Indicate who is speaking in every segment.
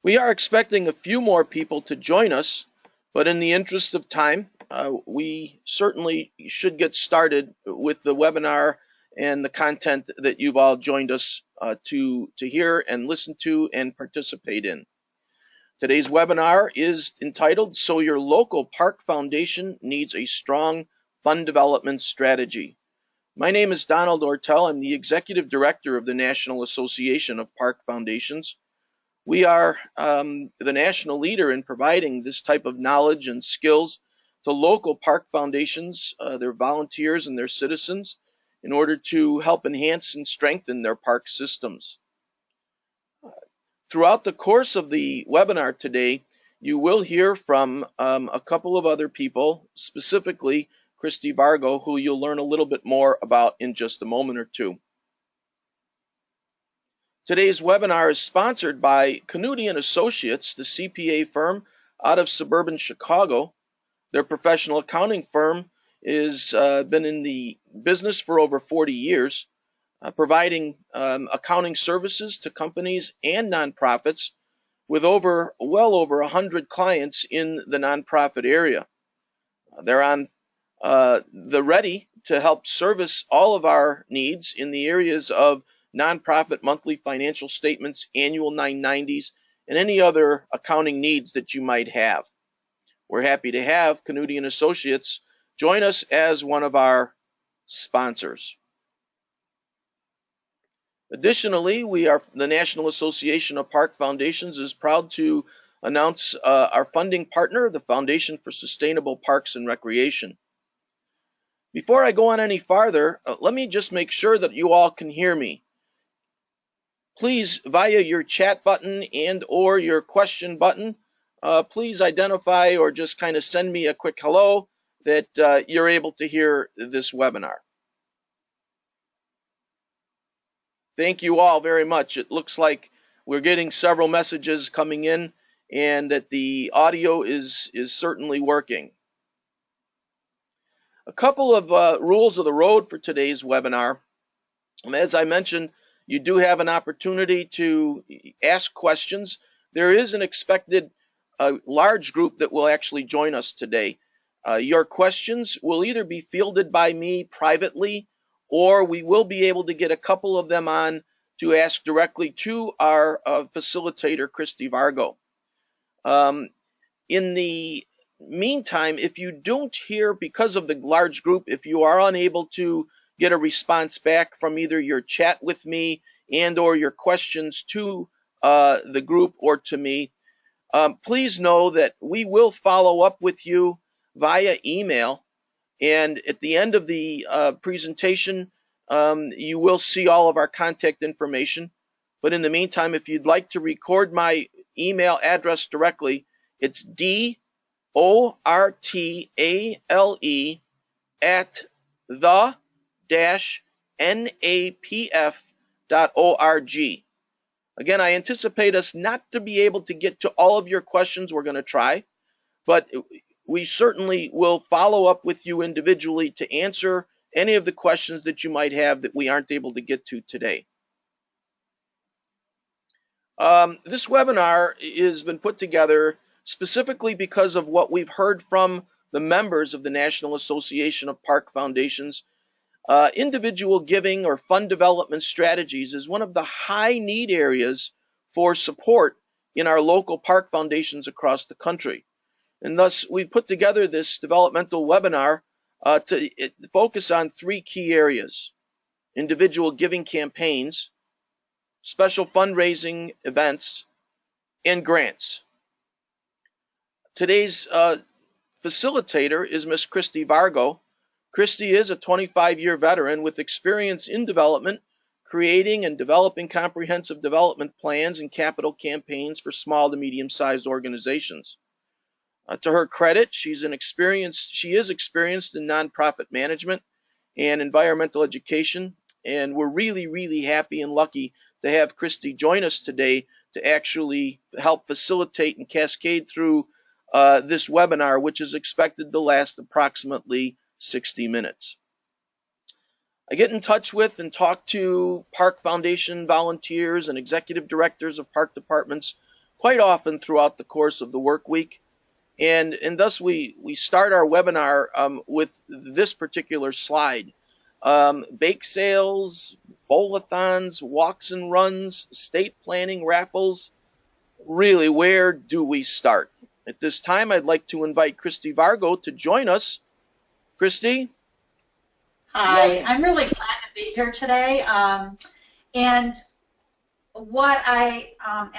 Speaker 1: We are expecting a few more people to join us, but in the interest of time, we certainly should get started with the webinar and the content that you've all joined us to hear and listen to and participate in. Today's webinar is entitled, So Your Local Park Foundation Needs a Strong Fund Development Strategy. My name is Donald Ortel. I'm the Executive Director of the National Association of Park Foundations. We are the national leader in providing this type of knowledge and skills to local park foundations, their volunteers and their citizens, in order to help enhance and strengthen their park systems. Throughout the course of the webinar today, you will hear from a couple of other people, specifically Christy Vargo, who you'll learn a little bit more about in just a moment or two. Today's webinar is sponsored by Canuti & Associates, the CPA firm out of suburban Chicago. Their professional accounting firm has been in the business for over 40 years, providing accounting services to companies and nonprofits with well over 100 clients in the nonprofit area. They're on the ready to help service all of our needs in the areas of nonprofit monthly financial statements, annual 990s, and any other accounting needs that you might have. We're happy to have Canuti & Associates join us as one of our sponsors. Additionally, the National Association of Park Foundations is proud to announce our funding partner, the Foundation for Sustainable Parks and Recreation. Before I go on any farther, let me just make sure that you all can hear me. Please, via your chat button and or your question button, please identify or just kind of send me a quick hello that you're able to hear this webinar. Thank you all very much. It looks like we're getting several messages coming in and that the audio is certainly working. A couple of rules of the road for today's webinar. As I mentioned, you do have an opportunity to ask questions. There is an expected large group that will actually join us today. Your questions will either be fielded by me privately, or we will be able to get a couple of them on to ask directly to our facilitator, Christy Vargo. In the meantime, if you don't hear, because of the large group, if you are unable to get a response back from either your chat with me and or your questions to the group or to me, please know that we will follow up with you via email. And at the end of the presentation, you will see all of our contact information. But in the meantime, if you'd like to record my email address directly, it's DORTALE@the-napf.org. Again, I anticipate us not to be able to get to all of your questions. We're going to try, but we certainly will follow up with you individually to answer any of the questions that you might have that we aren't able to get to today. This webinar has been put together specifically because of what we've heard from the members of the National Association of Park Foundations. Individual giving or fund development strategies is one of the high need areas for support in our local park foundations across the country. And thus, we've put together this developmental webinar to focus on three key areas: individual giving campaigns, special fundraising events, and grants. Today's facilitator is Miss Christy Vargo. Christy is a 25-year veteran with experience in development, creating and developing comprehensive development plans and capital campaigns for small to medium-sized organizations. To her credit, she is experienced in nonprofit management and environmental education, and we're really, really happy and lucky to have Christy join us today to actually help facilitate and cascade through this webinar, which is expected to last approximately 60 minutes. I get in touch with and talk to Park Foundation volunteers and executive directors of park departments quite often throughout the course of the work week. And thus we start our webinar with this particular slide. Bake sales, bowl-a-thons, walks and runs, estate planning, raffles. Really, where do we start? At this time, I'd like to invite Christy Vargo to join us. Christy?
Speaker 2: Hi, I'm really glad to be here today. And what I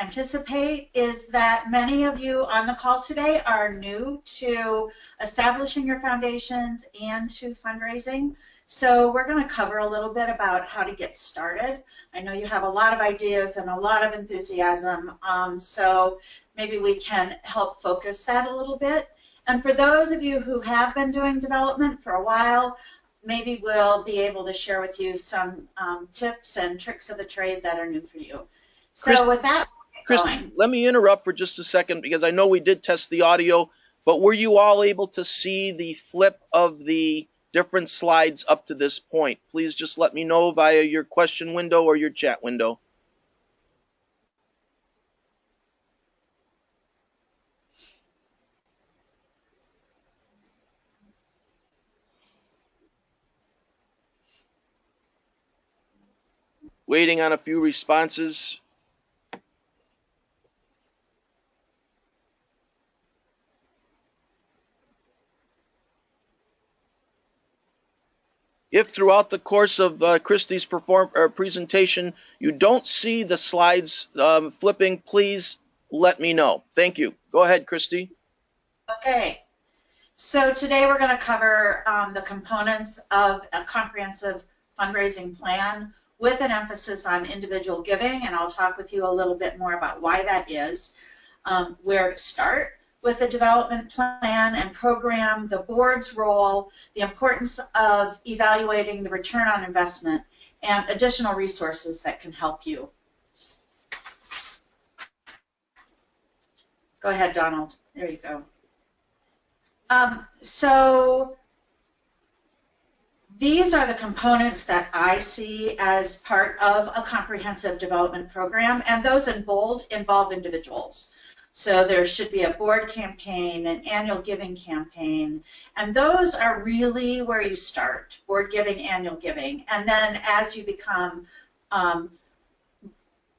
Speaker 2: anticipate is that many of you on the call today are new to establishing your foundations and to fundraising. So we're going to cover a little bit about how to get started. I know you have a lot of ideas and a lot of enthusiasm, so maybe we can help focus that a little bit. And for those of you who have been doing development for a while, maybe we'll be able to share with you some tips and tricks of the trade that are new for you. So with that,
Speaker 1: Christy, let me interrupt for just a second because I know we did test the audio, but were you all able to see the flip of the different slides up to this point? Please just let me know via your question window or your chat window. Waiting on a few responses. If throughout the course of Christy's presentation you don't see the slides flipping, please let me know. Thank you. Go ahead, Christy.
Speaker 2: Okay. So today we're going to cover the components of a comprehensive fundraising plan with an emphasis on individual giving, and I'll talk with you a little bit more about why that is, where to start with the development plan and program, the board's role, the importance of evaluating the return on investment, and additional resources that can help you. Go ahead, Donald. There you go. So these are the components that I see as part of a comprehensive development program, and those in bold involve individuals. So there should be a board campaign, an annual giving campaign, and those are really where you start, board giving, annual giving. And then as you become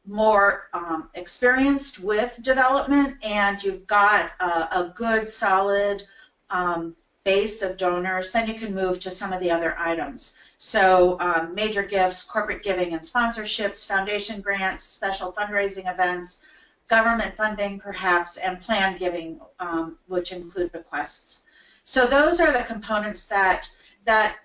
Speaker 2: more experienced with development and you've got a good, solid base of donors, then you can move to some of the other items. So major gifts, corporate giving and sponsorships, foundation grants, special fundraising events, government funding perhaps, and planned giving, which include bequests. So those are the components that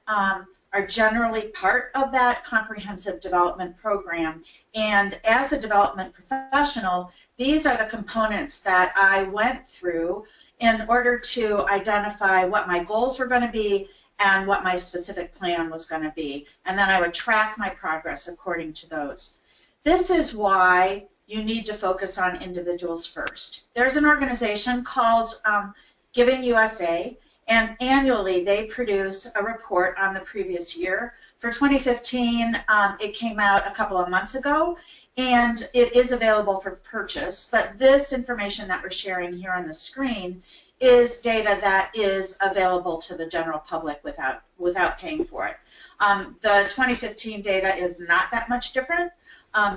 Speaker 2: are generally part of that comprehensive development program. And as a development professional, these are the components that I went through in order to identify what my goals were going to be and what my specific plan was going to be. And then I would track my progress according to those. This is why you need to focus on individuals first. There's an organization called Giving USA, and annually they produce a report on the previous year. For 2015, it came out a couple of months ago, and it is available for purchase, but this information that we're sharing here on the screen is data that is available to the general public without paying for it. The 2015 data is not that much different,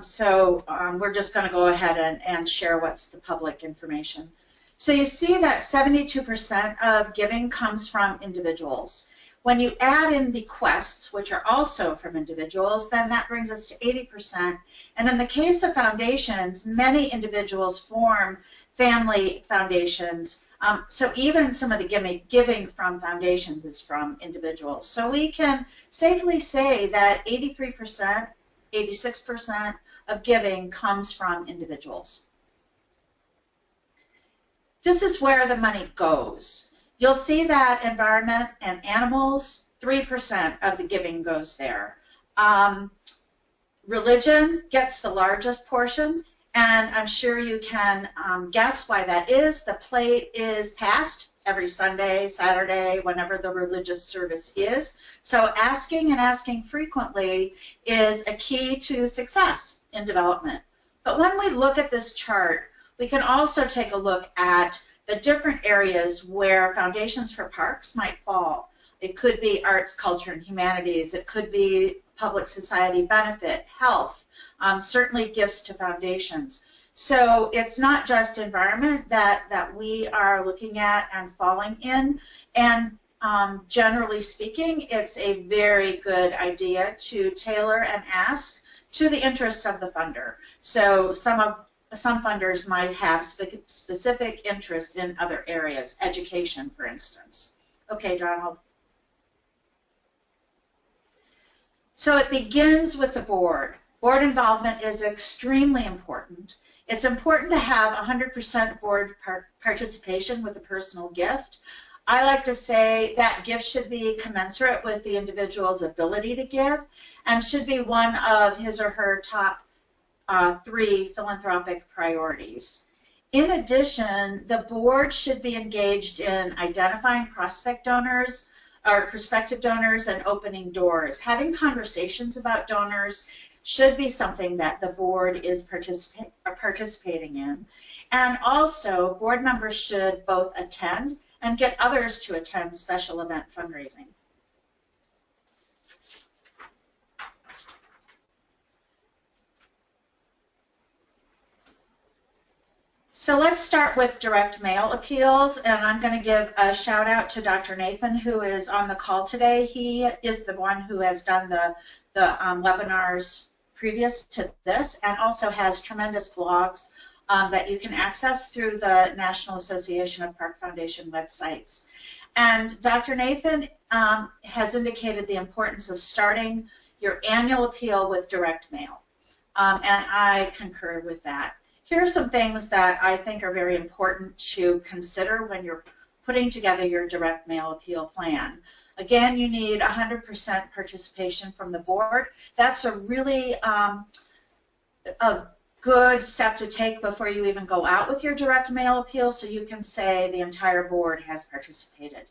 Speaker 2: so we're just going to go ahead and share what's the public information. So you see that 72% of giving comes from individuals. When you add in bequests, which are also from individuals, then that brings us to 80%. And in the case of foundations, many individuals form family foundations. So even some of the giving from foundations is from individuals. So we can safely say that 83%, 86% of giving comes from individuals. This is where the money goes. You'll see that environment and animals, 3% of the giving goes there. Religion gets the largest portion, and I'm sure you can guess why that is. The plate is passed every Sunday, Saturday, whenever the religious service is. So asking and asking frequently is a key to success in development. But when we look at this chart, We can also take a look at the different areas where foundations for parks might fall. It could be arts, culture, and humanities. It could be public society benefit, health, certainly gifts to foundations. So it's not just environment that we are looking at and falling in. And generally speaking, it's a very good idea to tailor and ask to the interests of the funder. So some funders might have specific interest in other areas, education, for instance. Okay, Donald. So it begins with the board. Board involvement is extremely important. It's important to have 100% board participation with a personal gift. I like to say that gift should be commensurate with the individual's ability to give and should be one of his or her top 3 philanthropic priorities. In addition, the board should be engaged in identifying prospective donors and opening doors. Having conversations about donors should be something that the board is participating in. And also, board members should both attend and get others to attend special event fundraising. So let's start with direct mail appeals, and I'm going to give a shout out to Dr. Nathan, who is on the call today. He is the one who has done the webinars previous to this, and also has tremendous blogs that you can access through the National Association of Park Foundation websites. And Dr. Nathan has indicated the importance of starting your annual appeal with direct mail, and I concur with that. Here are some things that I think are very important to consider when you're putting together your direct mail appeal plan. Again, you need 100% participation from the board. That's a really a good step to take before you even go out with your direct mail appeal, so you can say the entire board has participated.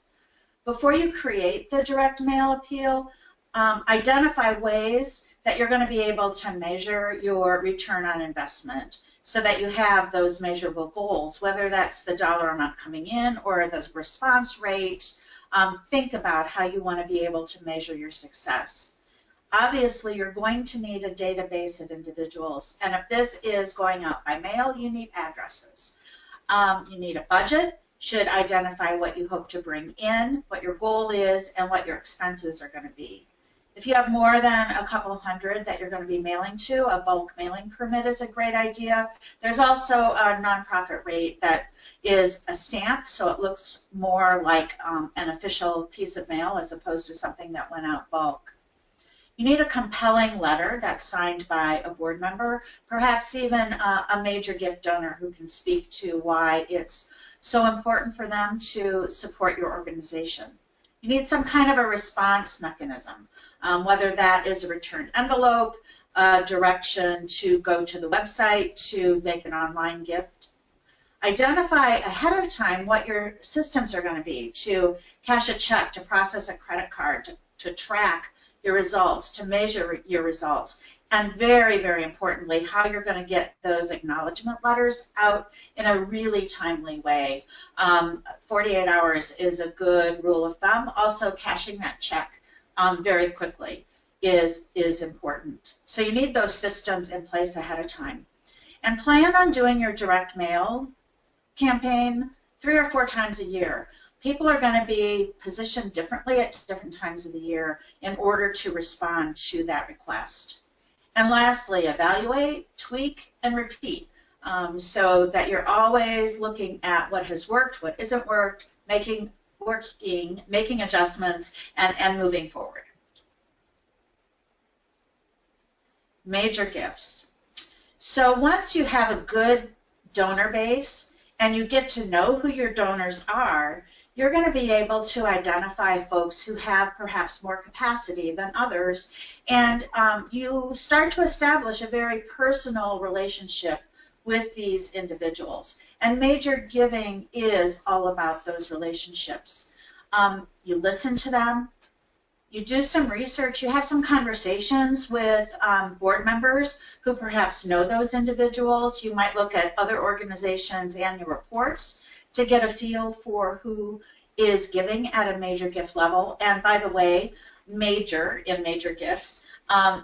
Speaker 2: Before you create the direct mail appeal, identify ways that you're going to be able to measure your return on investment, so that you have those measurable goals, whether that's the dollar amount coming in or the response rate. Think about how you want to be able to measure your success. Obviously, you're going to need a database of individuals, and if this is going out by mail, you need addresses. You need a budget, should identify what you hope to bring in, what your goal is, and what your expenses are going to be. If you have more than a couple hundred that you're going to be mailing to, a bulk mailing permit is a great idea. There's also a nonprofit rate that is a stamp, so it looks more like an official piece of mail as opposed to something that went out bulk. You need a compelling letter that's signed by a board member, perhaps even a major gift donor who can speak to why it's so important for them to support your organization. You need some kind of a response mechanism, whether that is a return envelope, direction to go to the website to make an online gift. Identify ahead of time what your systems are going to be, to cash a check, to process a credit card, to track your results, to measure your results, and very, very importantly, how you're going to get those acknowledgement letters out in a really timely way. 48 hours is a good rule of thumb. Also, cashing that check very quickly is important. So you need those systems in place ahead of time. And plan on doing your direct mail campaign 3 or 4 times a year. People are going to be positioned differently at different times of the year in order to respond to that request. And lastly, evaluate, tweak, and repeat, so that you're always looking at what has worked, what isn't worked, making adjustments, and moving forward. Major gifts. So once you have a good donor base and you get to know who your donors are, you're going to be able to identify folks who have perhaps more capacity than others, and you start to establish a very personal relationship with these individuals. And major giving is all about those relationships. You listen to them, You do some research, you have some conversations with board members who perhaps know those individuals. You might look at other organizations' annual reports to get a feel for who is giving at a major gift level. And by the way, major in major gifts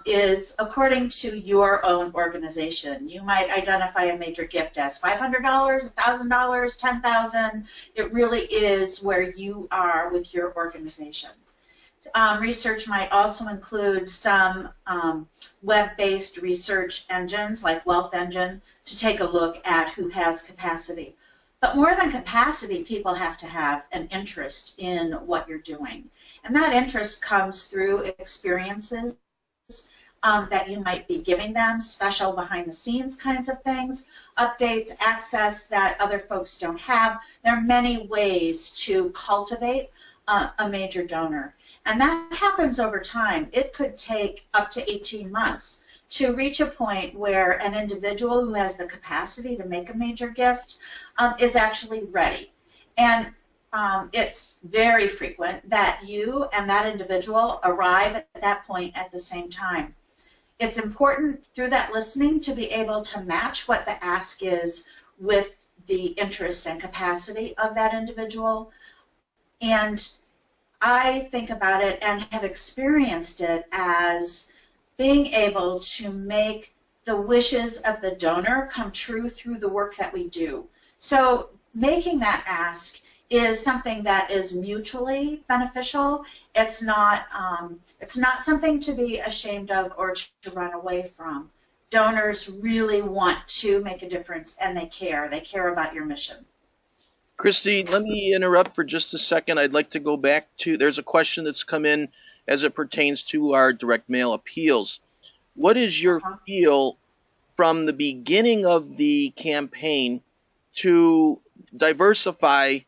Speaker 2: is according to your own organization. You might identify a major gift as $500, $1,000, $10,000. It really is where you are with your organization. Research might also include some web-based research engines like Wealth Engine to take a look at who has capacity. But more than capacity, people have to have an interest in what you're doing. And that interest comes through experiences that you might be giving them, special behind-the-scenes kinds of things, updates, access that other folks don't have. There are many ways to cultivate a major donor. And that happens over time. It could take up to 18 months to reach a point where an individual who has the capacity to make a major gift is actually ready. And it's very frequent that you and that individual arrive at that point at the same time. It's important through that listening to be able to match what the ask is with the interest and capacity of that individual. And I think about it and have experienced it as being able to make the wishes of the donor come true through the work that we do. So making that ask is something that is mutually beneficial. It's not something to be ashamed of or to run away from. Donors really want to make a difference, and they care. They care about your mission.
Speaker 1: Christy, let me interrupt for just a second. I'd like to go back to, there's a question that's come in as it pertains to our direct mail appeals. What is your feel from the beginning of the campaign to diversify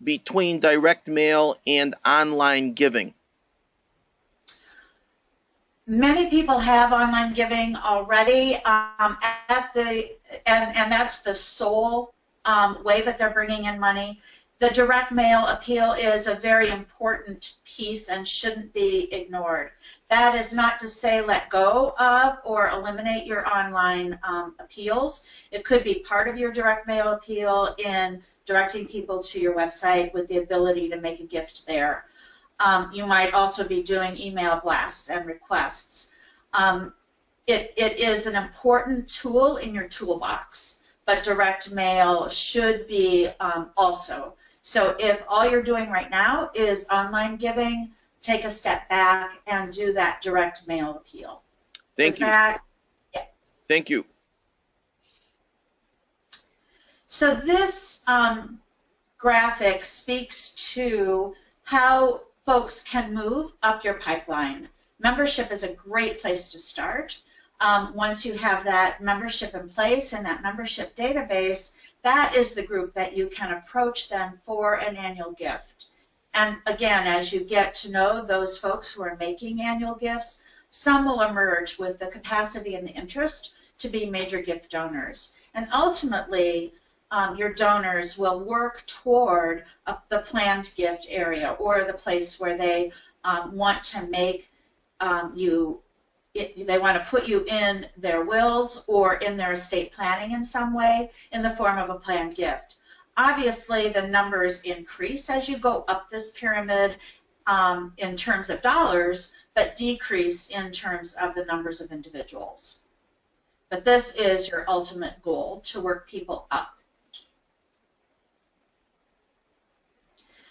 Speaker 1: between direct mail and online giving?
Speaker 2: Many people have online giving already, and that's the sole way that they're bringing in money. The direct mail appeal is a very important piece and shouldn't be ignored. That is not to say let go of or eliminate your online appeals. It could be part of your direct mail appeal in directing people to your website with the ability to make a gift there. You might also be doing email blasts and requests. It is an important tool in your toolbox, but direct mail should be also. So if all you're doing right now is online giving, take a step back and do that direct mail appeal.
Speaker 1: Thank you.
Speaker 2: Yeah.
Speaker 1: Thank you.
Speaker 2: So this graphic speaks to how folks can move up your pipeline. Membership is a great place to start. Once you have that membership in place and that membership database, that is the group that you can approach then for an annual gift. And again, as you get to know those folks who are making annual gifts, some will emerge with the capacity and the interest to be major gift donors. And ultimately, your donors will work toward the planned gift area or the place where they want to make they want to put you in their wills or in their estate planning in some way in the form of a planned gift. Obviously, the numbers increase as you go up this pyramid in terms of dollars, but decrease in terms of the numbers of individuals. But this is your ultimate goal, to work people up.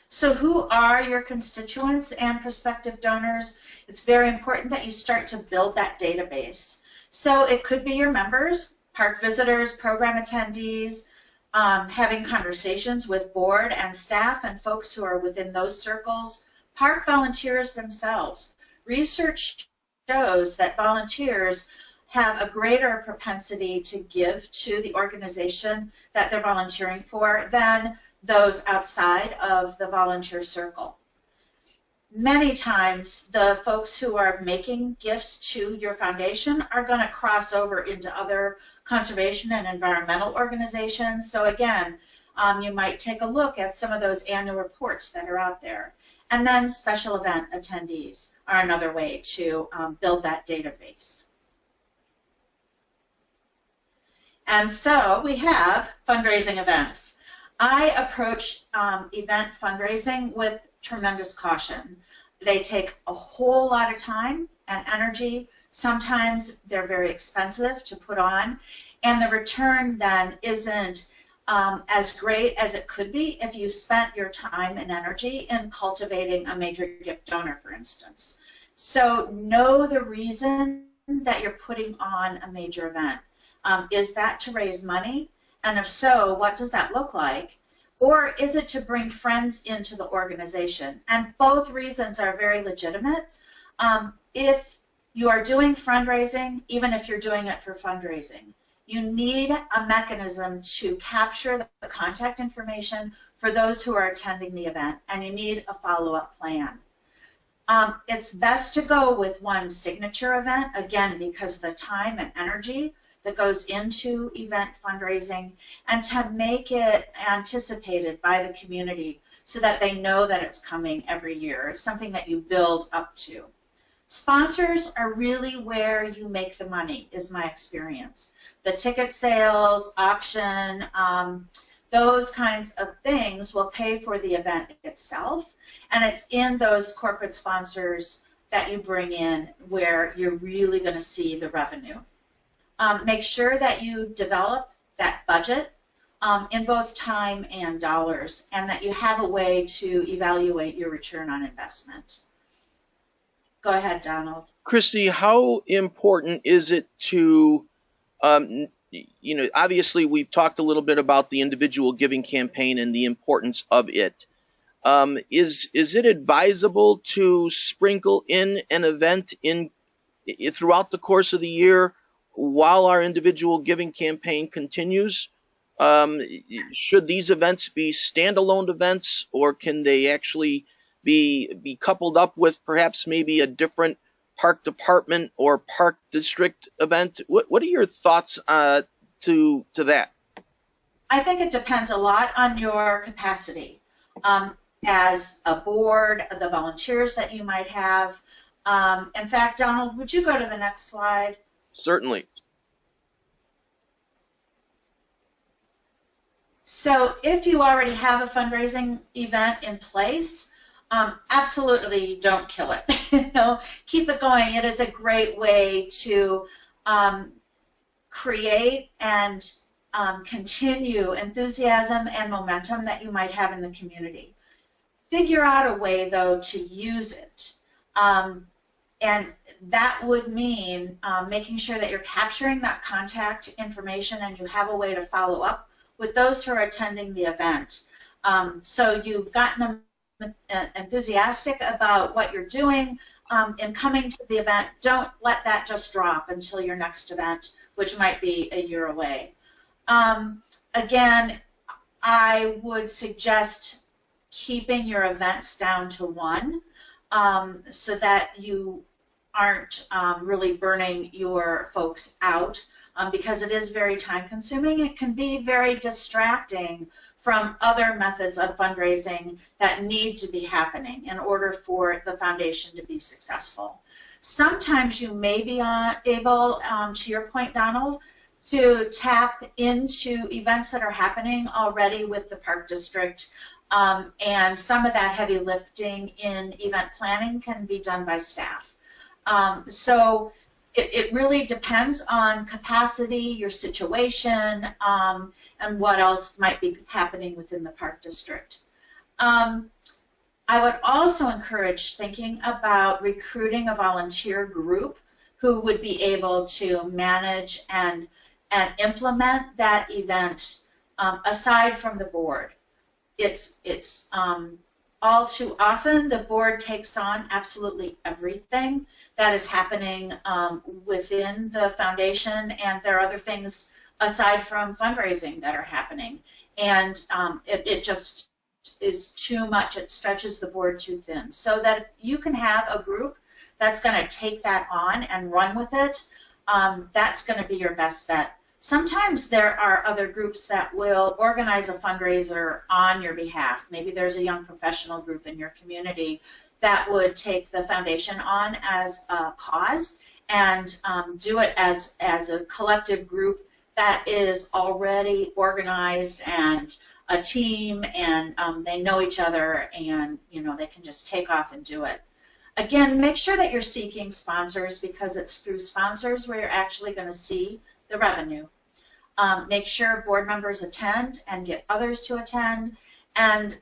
Speaker 2: So who are your constituents and prospective donors? It's very important that you start to build that database. So it could be your members, park visitors, program attendees, having conversations with board and staff and folks who are within those circles, park volunteers themselves. Research shows that volunteers have a greater propensity to give to the organization that they're volunteering for than those outside of the volunteer circle. Many times the folks who are making gifts to your foundation are going to cross over into other conservation and environmental organizations. So again, you might take a look at some of those annual reports that are out there. And then special event attendees are another way to build that database. And so we have fundraising events. I approach event fundraising with tremendous caution. They take a whole lot of time and energy. Sometimes they're very expensive to put on, and the return then isn't as great as it could be if you spent your time and energy in cultivating a major gift donor, for instance. So know the reason that you're putting on a major event. Is that to raise money? And if so, what does that look like? Or is it to bring friends into the organization? And both reasons are very legitimate. If you are doing fundraising, even if you're doing it for fundraising, you need a mechanism to capture the contact information for those who are attending the event, and you need a follow-up plan. It's best to go with one signature event, again, because of the time and energy that goes into event fundraising, and to make it anticipated by the community so that they know that it's coming every year. It's something that you build up to. Sponsors are really where you make the money, is my experience. The ticket sales, auction, those kinds of things will pay for the event itself, and it's in those corporate sponsors that you bring in where you're really going to see the revenue. Make sure that you develop that budget in both time and dollars, and that you have a way to evaluate your return on investment. Go ahead, Donald.
Speaker 1: Christy, how important is it to, obviously we've talked a little bit about the individual giving campaign and the importance of it. Is it advisable to sprinkle in an event throughout the course of the year while our individual giving campaign continues? Should these events be standalone events, or can they actually be coupled up with perhaps maybe a different park department or park district event? What are your thoughts to that?
Speaker 2: I think it depends a lot on your capacity as a board, the volunteers that you might have. In fact, Donald, would you go to the next slide?
Speaker 1: Certainly.
Speaker 2: So if you already have a fundraising event in place, absolutely don't kill it. Keep it going. It is a great way to create and continue enthusiasm and momentum that you might have in the community. Figure out a way, though, to use it. And that would mean making sure that you're capturing that contact information and you have a way to follow up with those who are attending the event. So you've gotten them enthusiastic about what you're doing in coming to the event. Don't let that just drop until your next event, which might be a year away. Again, I would suggest keeping your events down to one so that you aren't really burning your folks out, because it is very time consuming. It can be very distracting from other methods of fundraising that need to be happening in order for the foundation to be successful. Sometimes you may be able, to your point, Donald, to tap into events that are happening already with the Park District, and some of that heavy lifting in event planning can be done by staff. So it really depends on capacity, your situation, and what else might be happening within the Park District. I would also encourage thinking about recruiting a volunteer group who would be able to manage and implement that event aside from the board. It's all too often the board takes on absolutely everything that is happening within the foundation, and there are other things aside from fundraising that are happening, and it just is too much. It stretches the board too thin. So that if you can have a group that's going to take that on and run with it, that's going to be your best bet. Sometimes there are other groups that will organize a fundraiser on your behalf. Maybe there's a young professional group in your community that would take the foundation on as a cause and do it as a collective group that is already organized and a team, and they know each other, and they can just take off and do it. Again, make sure that you're seeking sponsors, because it's through sponsors where you're actually going to see the revenue. Make sure board members attend and get others to attend, and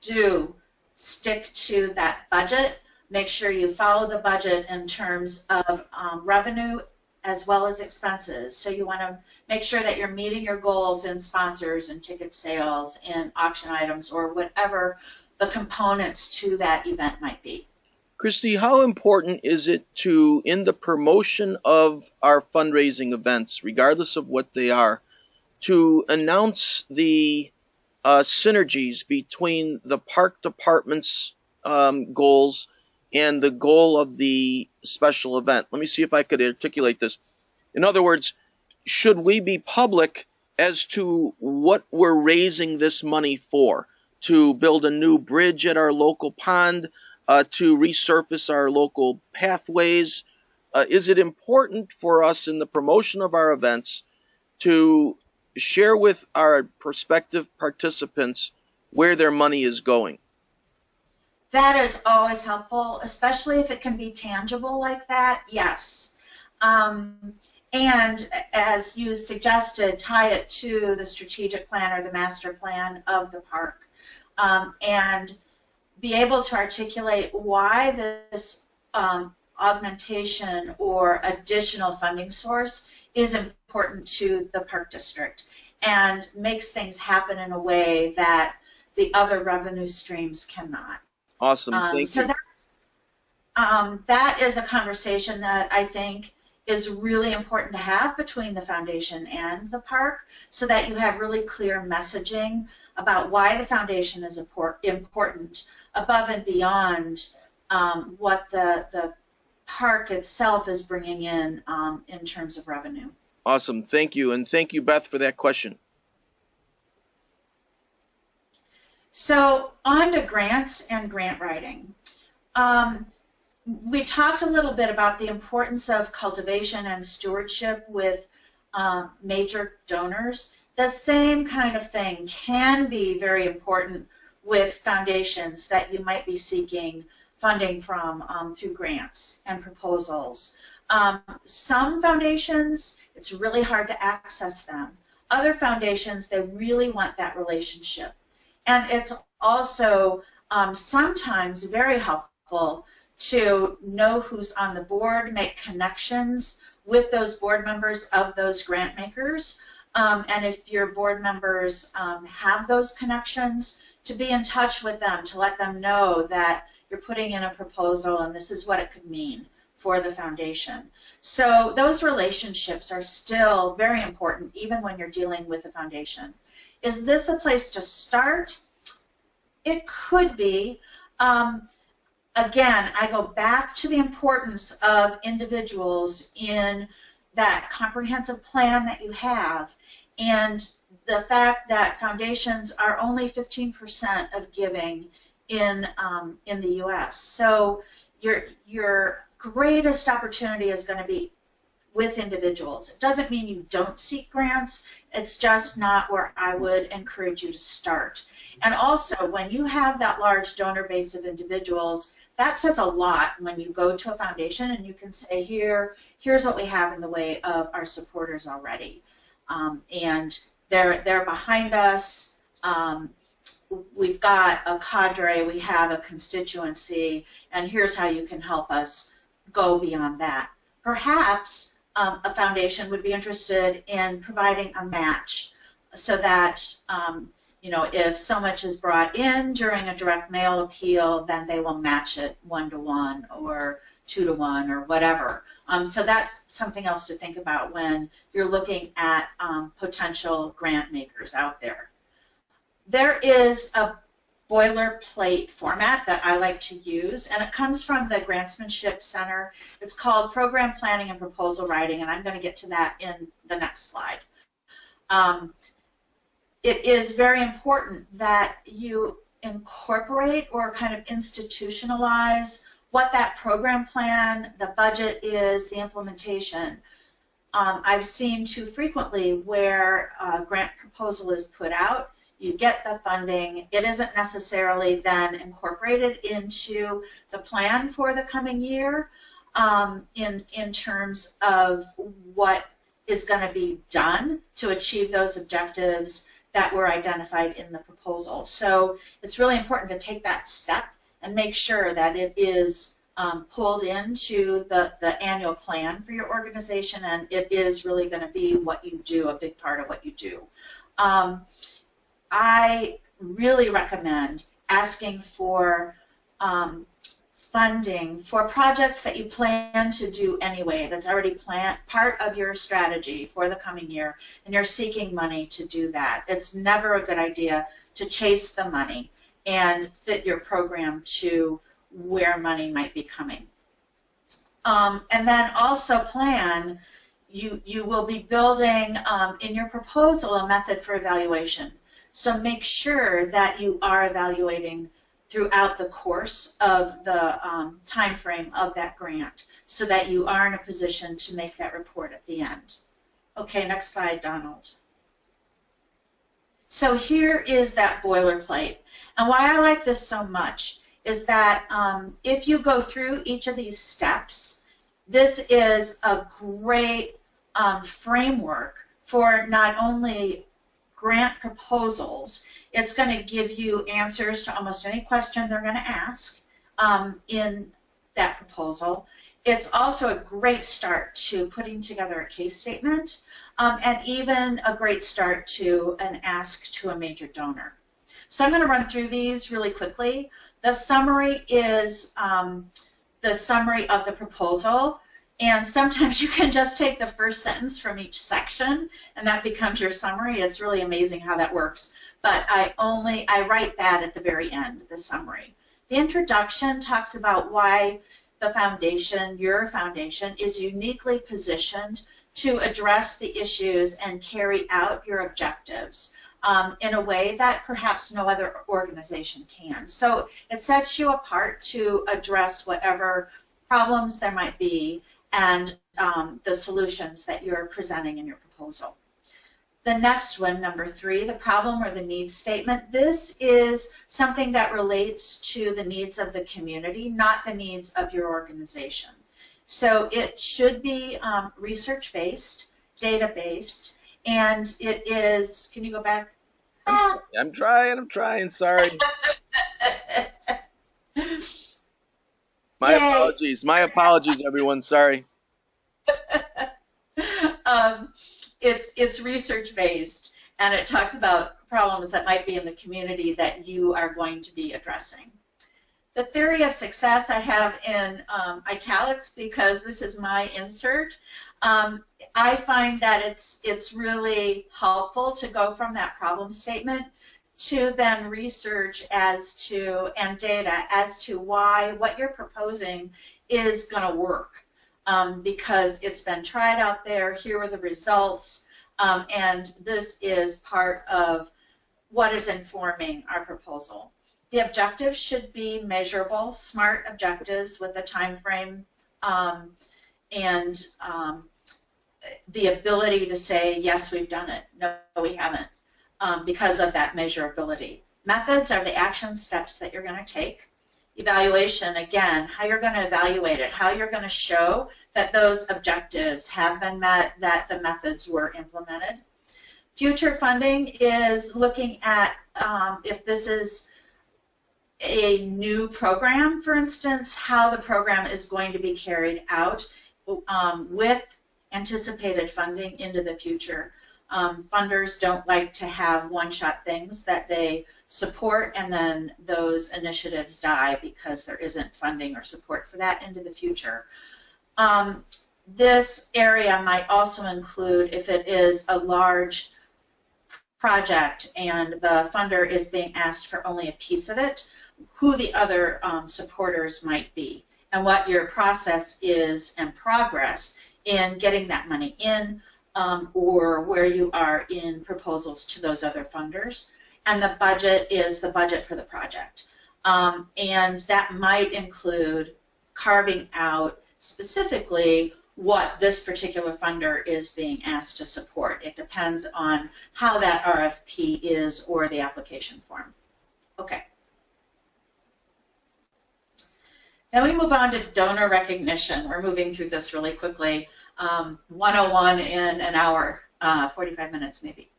Speaker 2: do stick to that budget. Make sure you follow the budget in terms of revenue as well as expenses. So you want to make sure that you're meeting your goals in sponsors and ticket sales and auction items, or whatever the components to that event might be.
Speaker 1: Christy, how important is it to, in the promotion of our fundraising events, regardless of what they are, to announce the synergies between the park department's goals and the goal of the special event? Let me see if I could articulate this. In other words, should we be public as to what we're raising this money for? To build a new bridge at our local pond, to resurface our local pathways? Is it important for us in the promotion of our events to share with our prospective participants where their money is going?
Speaker 2: That is always helpful, especially if it can be tangible like that, yes. And as you suggested, tie it to the strategic plan or the master plan of the park, and be able to articulate why this augmentation or additional funding source is important to the park district, and makes things happen in a way that the other revenue streams cannot.
Speaker 1: Awesome, thank you.
Speaker 2: So that is a conversation that I think is really important to have between the foundation and the park, so that you have really clear messaging about why the foundation is important above and beyond what the park itself is bringing in terms of revenue.
Speaker 1: Awesome, thank you, and thank you, Beth, for that question.
Speaker 2: So on to grants and grant writing. We talked a little bit about the importance of cultivation and stewardship with major donors. The same kind of thing can be very important with foundations that you might be seeking funding from through grants and proposals. Some foundations, it's really hard to access them. Other foundations, they really want that relationship. And it's also sometimes very helpful to know who's on the board, make connections with those board members of those grant makers. And if your board members have those connections, to be in touch with them, to let them know that you're putting in a proposal and this is what it could mean for the foundation. So those relationships are still very important, even when you're dealing with a foundation. Is this a place to start? It could be. Again, I go back to the importance of individuals in that comprehensive plan that you have, and the fact that foundations are only 15% of giving in the U.S. So your greatest opportunity is going to be with individuals. It doesn't mean you don't seek grants. It's just not where I would encourage you to start. And also, when you have that large donor base of individuals, that says a lot when you go to a foundation and you can say, here's what we have in the way of our supporters already. And they're behind us. We've got a cadre, we have a constituency, and here's how you can help us go beyond that. Perhaps a foundation would be interested in providing a match, so that if so much is brought in during a direct mail appeal, then they will match it 1-to-1 or 2-to-1 or whatever. So that's something else to think about when you're looking at potential grant makers out there. There is boilerplate format that I like to use, and it comes from the Grantsmanship Center. It's called Program Planning and Proposal Writing, and I'm going to get to that in the next slide. It is very important that you incorporate or kind of institutionalize what that program plan, the budget is, the implementation. I've seen too frequently where a grant proposal is put out, you get the funding, it isn't necessarily then incorporated into the plan for the coming year in terms of what is going to be done to achieve those objectives that were identified in the proposal. So it's really important to take that step and make sure that it is pulled into the annual plan for your organization, and it is really going to be what you do, a big part of what you do. I really recommend asking for funding for projects that you plan to do anyway, that's already part of your strategy for the coming year, and you're seeking money to do that. It's never a good idea to chase the money and fit your program to where money might be coming. And then also plan, you will be building in your proposal a method for evaluation. So make sure that you are evaluating throughout the course of the time frame of that grant so that you are in a position to make that report at the end. Okay, next slide, Donald. So here is that boilerplate. And why I like this so much is that if you go through each of these steps, this is a great framework for not only grant proposals, it's going to give you answers to almost any question they're going to ask in that proposal. It's also a great start to putting together a case statement and even a great start to an ask to a major donor. So I'm going to run through these really quickly. The summary is the summary of the proposal. And sometimes you can just take the first sentence from each section and that becomes your summary. It's really amazing how that works. But I write that at the very end, the summary. The introduction talks about why the foundation, your foundation, is uniquely positioned to address the issues and carry out your objectives in a way that perhaps no other organization can. So it sets you apart to address whatever problems there might be and the solutions that you're presenting in your proposal. The next one, number 3, the problem or the needs statement. This is something that relates to the needs of the community, not the needs of your organization. So it should be research-based, data-based, and it is, can you go back?
Speaker 1: I'm trying, sorry. My apologies, everyone, sorry.
Speaker 2: It's research-based, and it talks about problems that might be in the community that you are going to be addressing. The theory of success I have in italics because this is my insert. I find that it's really helpful to go from that problem statement to then research as to, and data as to why what you're proposing is going to work. Because it's been tried out there, here are the results, and this is part of what is informing our proposal. The objectives should be measurable, SMART objectives with a time frame and the ability to say, yes, we've done it, no, we haven't, because of that measurability. Methods are the action steps that you're going to take. Evaluation, again, how you're going to evaluate it, how you're going to show that those objectives have been met, that the methods were implemented. Future funding is looking at if this is a new program, for instance, how the program is going to be carried out with anticipated funding into the future. Funders don't like to have one-shot things that they support and then those initiatives die because there isn't funding or support for that into the future. This area might also include if it is a large project and the funder is being asked for only a piece of it, who the other supporters might be and what your process is and progress in getting that money in, or where you are in proposals to those other funders. And the budget is the budget for the project. And that might include carving out specifically what this particular funder is being asked to support. It depends on how that RFP is or the application form. Okay. Now we move on to donor recognition. We're moving through this really quickly. 101 in an hour, 45 minutes maybe.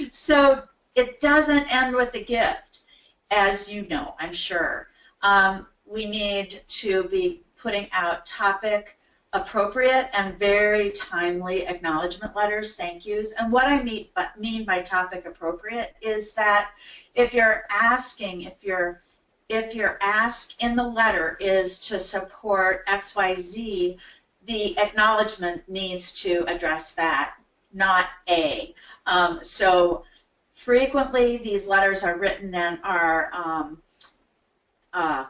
Speaker 2: So it doesn't end with the gift, as you know, I'm sure. We need to be putting out topic appropriate and very timely acknowledgement letters, thank yous. And what I mean by topic appropriate is that if your ask in the letter is to support XYZ, the acknowledgement needs to address that, not A. So frequently these letters are written and are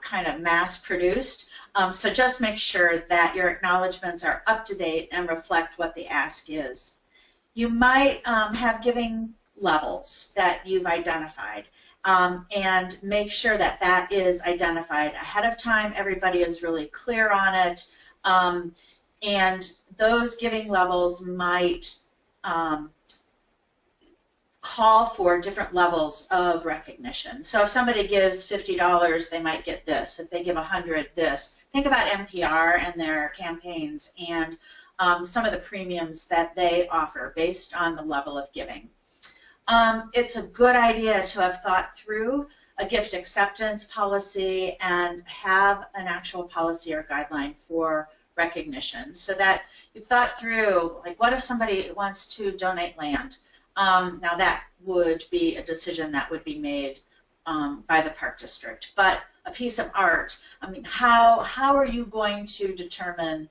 Speaker 2: kind of mass produced. So just make sure that your acknowledgments are up to date and reflect what the ask is. You might have giving levels that you've identified, and make sure that that is identified ahead of time. Everybody is really clear on it, and those giving levels might call for different levels of recognition. So if somebody gives $50, they might get this. If they give 100, this. Think about NPR and their campaigns and some of the premiums that they offer based on the level of giving. It's a good idea to have thought through a gift acceptance policy and have an actual policy or guideline for recognition, so that you've thought through, like, what if somebody wants to donate land? Now that would be a decision that would be made by the park district. But a piece of art, I mean, how are you going to determine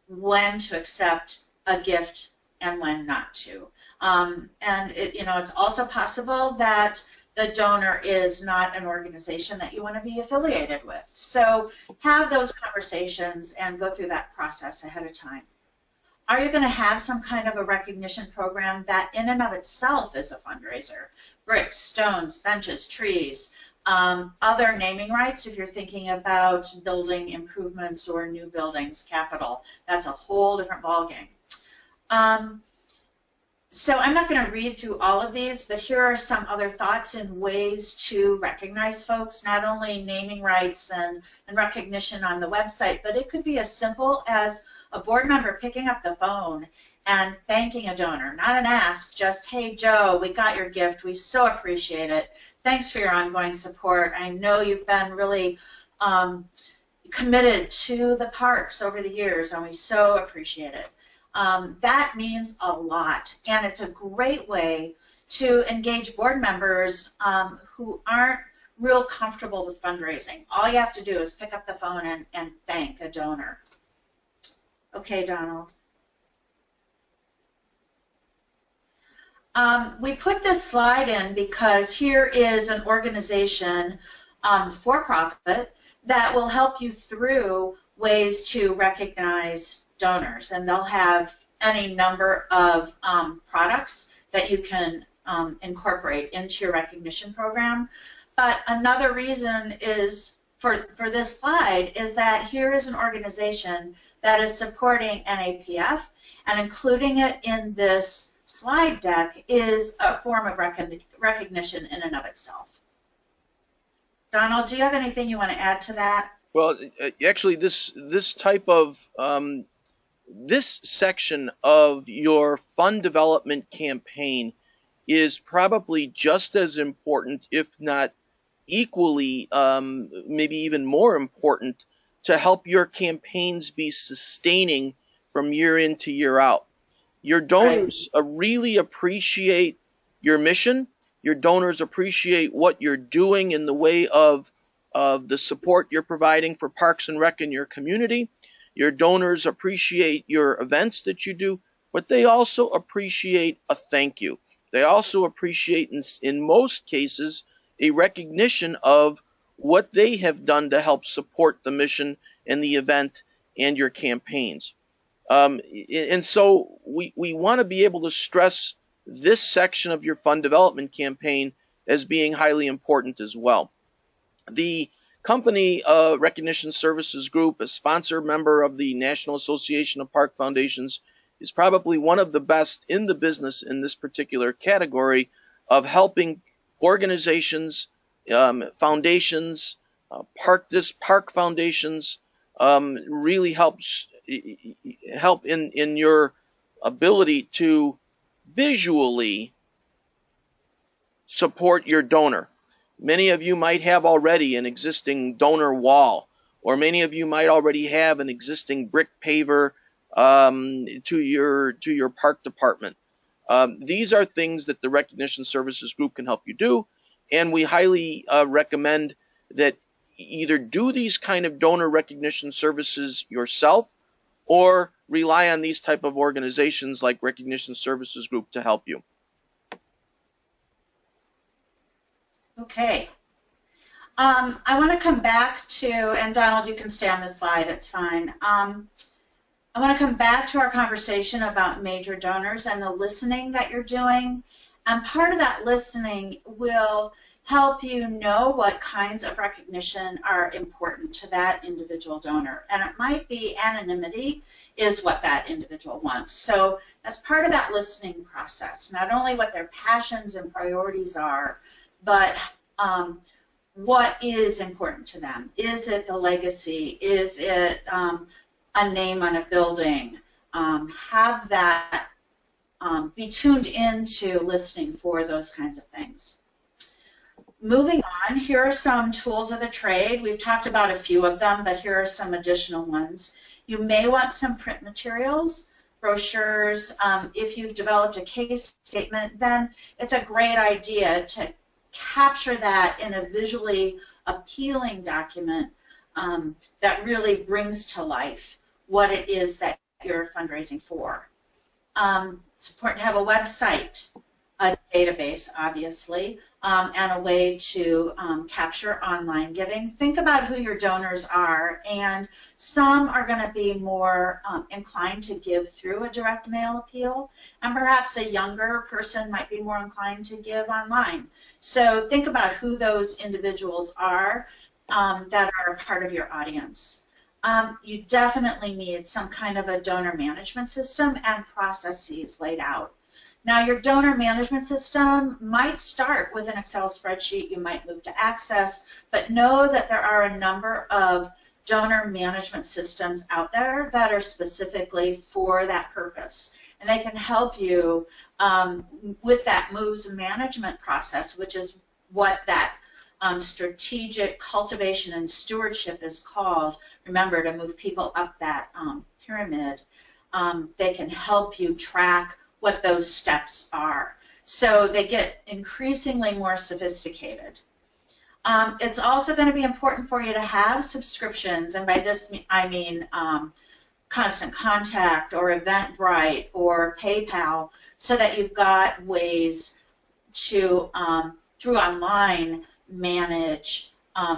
Speaker 2: when to accept a gift and when not to? And it's also possible that the donor is not an organization that you want to be affiliated with. So have those conversations and go through that process ahead of time. Are you going to have some kind of a recognition program that in and of itself is a fundraiser? Bricks, stones, benches, trees, other naming rights if you're thinking about building improvements or new buildings, capital. That's a whole different ballgame. So I'm not going to read through all of these, but here are some other thoughts and ways to recognize folks, not only naming rights and recognition on the website, but it could be as simple as a board member picking up the phone and thanking a donor, not an ask, just, hey, Joe, we got your gift. We so appreciate it. Thanks for your ongoing support. I know you've been really committed to the parks over the years, and we so appreciate it. That means a lot, and it's a great way to engage board members who aren't real comfortable with fundraising. All you have to do is pick up the phone and thank a donor. Okay, Donald. We put this slide in because here is an organization, for profit, that will help you through ways to recognize donors, and they'll have any number of products that you can incorporate into your recognition program. But another reason is for this slide is that here is an organization that is supporting NAPF, and including it in this slide deck is a form of recognition in and of itself. Donald, do you have anything you want to add to that?
Speaker 1: Well, actually, this type of this section of your fund development campaign is probably just as important, if not equally, maybe even more important, to help your campaigns be sustaining from year in to year out. Your donors really appreciate your mission. Your donors appreciate what you're doing in the way of the support you're providing for Parks and Rec in your community. Your donors appreciate your events that you do, but they also appreciate a thank you. They also appreciate, in most cases, a recognition of what they have done to help support the mission and the event and your campaigns. And so we want to be able to stress this section of your fund development campaign as being highly important as well. The company Recognition Services Group, a sponsor member of the National Association of Park Foundations, is probably one of the best in the business in this particular category of helping organizations, foundations, park foundations, really help in your ability to visually support your donor. Many of you might have already an existing donor wall, or many of you might already have an existing brick paver to your park department. These are things that the Recognition Services Group can help you do, and we highly recommend that either do these kind of donor recognition services yourself or rely on these type of organizations like Recognition Services Group to help you.
Speaker 2: Okay. I want to come back to, and Donald, you can stay on this slide, it's fine. I want to come back to our conversation about major donors and the listening that you're doing. And part of that listening will help you know what kinds of recognition are important to that individual donor. And it might be anonymity is what that individual wants. So as part of that listening process, not only what their passions and priorities are, but what is important to them. Is it the legacy? Is it a name on a building? Have that be tuned into listening for those kinds of things. Moving on, here are some tools of the trade. We've talked about a few of them, but here are some additional ones. You may want some print materials, brochures. If you've developed a case statement, then it's a great idea to capture that in a visually appealing document that really brings to life what it is that you're fundraising for. It's important to have a website, a database, obviously, and a way to capture online giving. Think about who your donors are, and some are going to be more inclined to give through a direct mail appeal, and perhaps a younger person might be more inclined to give online. So think about who those individuals are that are part of your audience. You definitely need some kind of a donor management system and processes laid out. Now, your donor management system might start with an Excel spreadsheet. You might move to Access, but know that there are a number of donor management systems out there that are specifically for that purpose. And they can help you with that moves management process, which is what that strategic cultivation and stewardship is called. Remember, to move people up that pyramid. They can help you track what those steps are. So they get increasingly more sophisticated. It's also going to be important for you to have subscriptions, and by this I mean Constant Contact or Eventbrite or PayPal, so that you've got ways to, through online, manage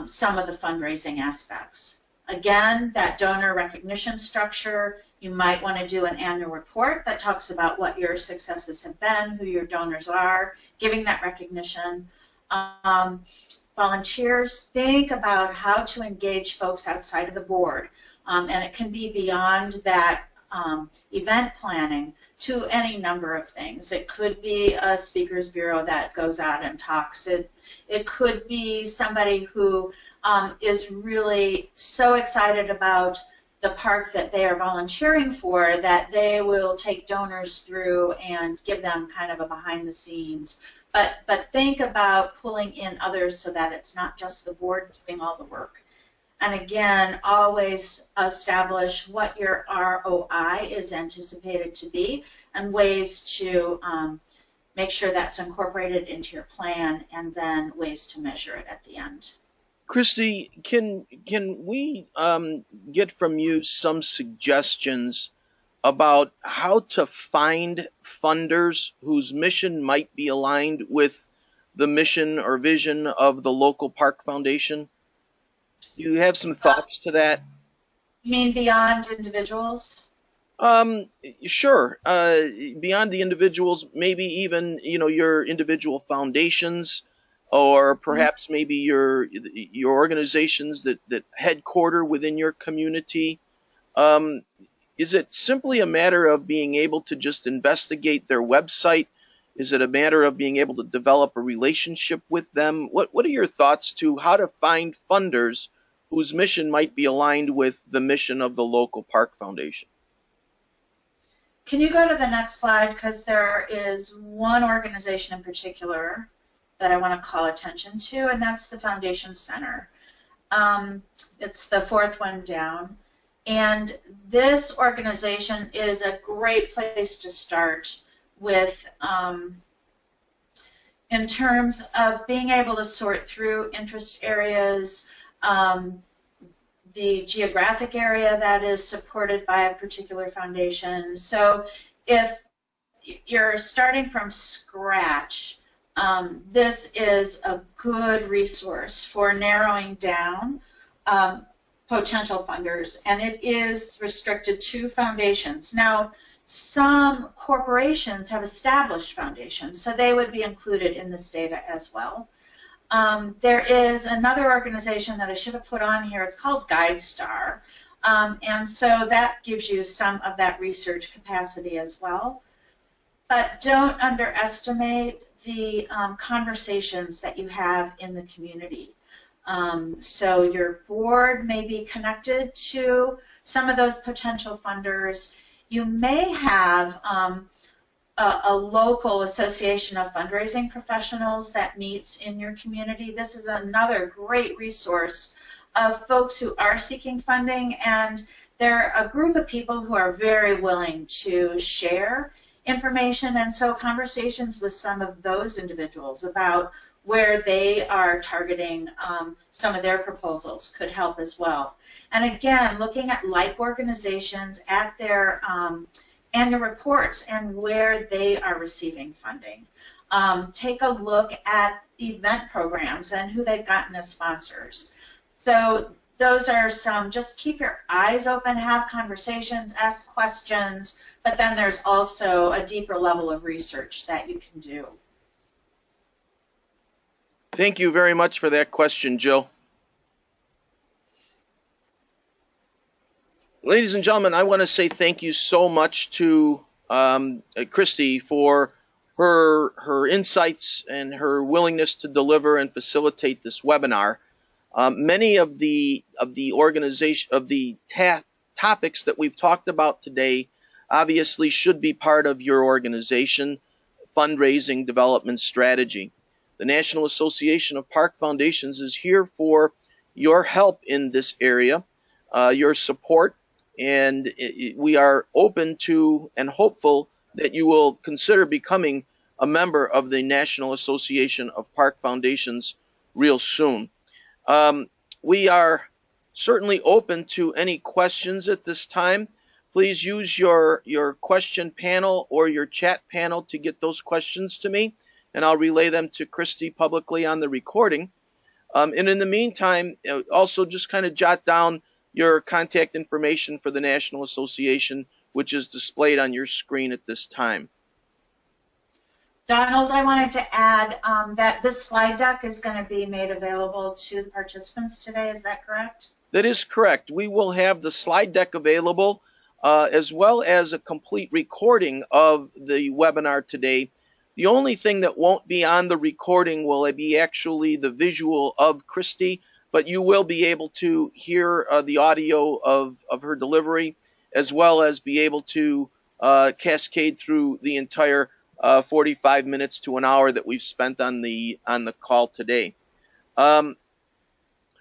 Speaker 2: some of the fundraising aspects. Again, that donor recognition structure, you might want to do an annual report that talks about what your successes have been, who your donors are, giving that recognition. Volunteers, think about how to engage folks outside of the board. And it can be beyond that event planning to any number of things. It could be a speakers bureau that goes out and talks. It could be somebody who is really so excited about the park that they are volunteering for that they will take donors through and give them kind of a behind the scenes. But think about pulling in others so that it's not just the board doing all the work. And again, always establish what your ROI is anticipated to be and ways to make sure that's incorporated into your plan, and then ways to measure it at the end.
Speaker 1: Christy, can we get from you some suggestions about how to find funders whose mission might be aligned with the mission or vision of the local park foundation? Do you have some thoughts to that?
Speaker 2: You mean beyond individuals?
Speaker 1: Um, sure. Beyond the individuals, maybe even, your individual foundations, or
Speaker 2: Mhm.
Speaker 1: perhaps maybe your organizations that headquarter within your community. Um, is it simply a matter of being able to just investigate their website? Is it a matter of being able to develop a relationship with them? What are your thoughts to how to find funders whose mission might be aligned with the mission of the local park foundation?
Speaker 2: Can you go to the next slide? Because there is one organization in particular that I want to call attention to, and that's the Foundation Center. It's the fourth one down. And this organization is a great place to start with in terms of being able to sort through interest areas, um, the geographic area that is supported by a particular foundation. So if you're starting from scratch, this is a good resource for narrowing down potential funders, and it is restricted to foundations. Now, some corporations have established foundations, so they would be included in this data as well. There is another organization that I should have put on here. It's called GuideStar. And so that gives you some of that research capacity as well. But don't underestimate the conversations that you have in the community. So your board may be connected to some of those potential funders. You may have a local association of fundraising professionals that meets in your community. This is another great resource of folks who are seeking funding, and they're a group of people who are very willing to share information, and so conversations with some of those individuals about where they are targeting some of their proposals could help as well. And again, looking at like organizations at their annual reports and where they are receiving funding. Take a look at event programs and who they've gotten as sponsors. So those are some, just keep your eyes open, have conversations, ask questions, but then there's also a deeper level of research that you can do.
Speaker 1: Thank you very much for that question, Jill. Ladies and gentlemen, I want to say thank you so much to Christy for her insights and her willingness to deliver and facilitate this webinar. Many of the topics that we've talked about today obviously should be part of your organization fundraising development strategy. The National Association of Park Foundations is here for your help in this area, your support, and we are open to and hopeful that you will consider becoming a member of the National Association of Park Foundations real soon. We are certainly open to any questions at this time. Please use your question panel or your chat panel to get those questions to me, and I'll relay them to Christy publicly on the recording. And in the meantime, also just kind of jot down your contact information for the National Association, which is displayed on your screen at this time.
Speaker 2: Donald, I wanted to add that this slide deck is going to be made available to the participants today. Is that correct?
Speaker 1: That is correct. We will have the slide deck available as well as a complete recording of the webinar today. The only thing that won't be on the recording will be actually the visual of Christy, but you will be able to hear the audio of her delivery, as well as be able to cascade through the entire 45 minutes to an hour that we've spent on the call today.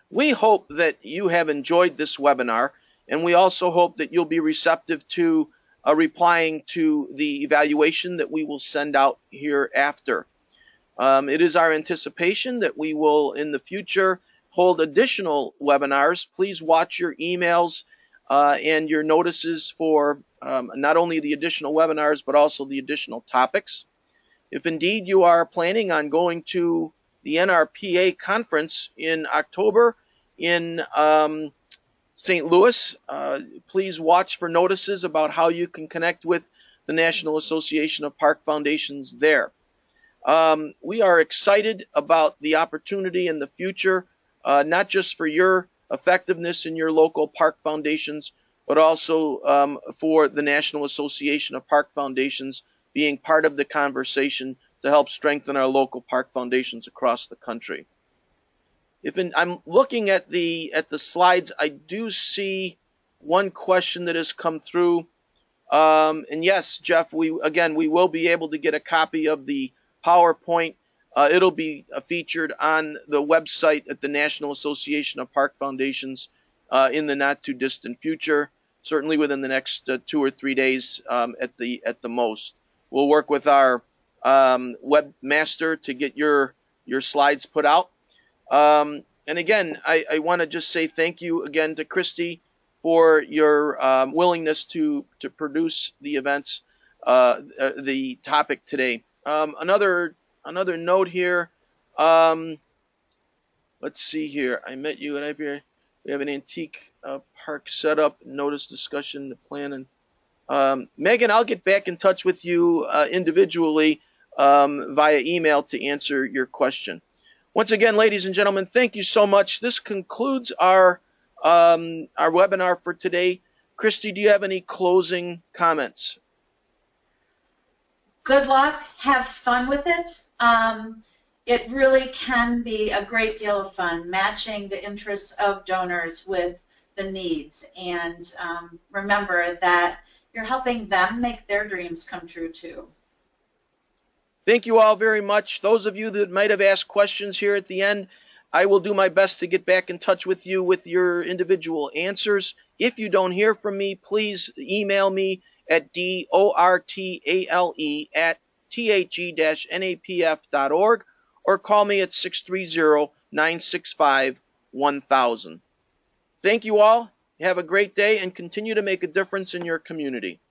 Speaker 1: We hope that you have enjoyed this webinar, and we also hope that you'll be receptive to replying to the evaluation that we will send out hereafter. It is our anticipation that we will in the future hold additional webinars. Please watch your emails and your notices for not only the additional webinars, but also the additional topics. If indeed you are planning on going to the NRPA conference in October in St. Louis, please watch for notices about how you can connect with the National Association of Park Foundations there. We are excited about the opportunity in the future, not just for your effectiveness in your local park foundations, but also for the National Association of Park Foundations being part of the conversation to help strengthen our local park foundations across the country. I'm looking at the slides, I do see one question that has come through. And yes, Jeff, we will be able to get a copy of the PowerPoint. It'll be featured on the website at the National Association of Park Foundations in the not too distant future, certainly within the next 2 or 3 days at the most. We'll work with our webmaster to get your slides put out. And again, I want to just say thank you again to Christy for your willingness to produce the events, the topic today. Another note here. Let's see here. I met you at IPA. We have an antique park setup, notice discussion, the plan, and Megan, I'll get back in touch with you individually via email to answer your question. Once again, ladies and gentlemen, thank you so much. This concludes our webinar for today. Christy, do you have any closing comments?
Speaker 2: Good luck. Have fun with it. It really can be a great deal of fun, matching the interests of donors with the needs. And remember that you're helping them make their dreams come true too.
Speaker 1: Thank you all very much. Those of you that might have asked questions here at the end, I will do my best to get back in touch with you with your individual answers. If you don't hear from me, please email me at dortale@the-napf.org or call me at 630-965-1000. Thank you all. Have a great day and continue to make a difference in your community.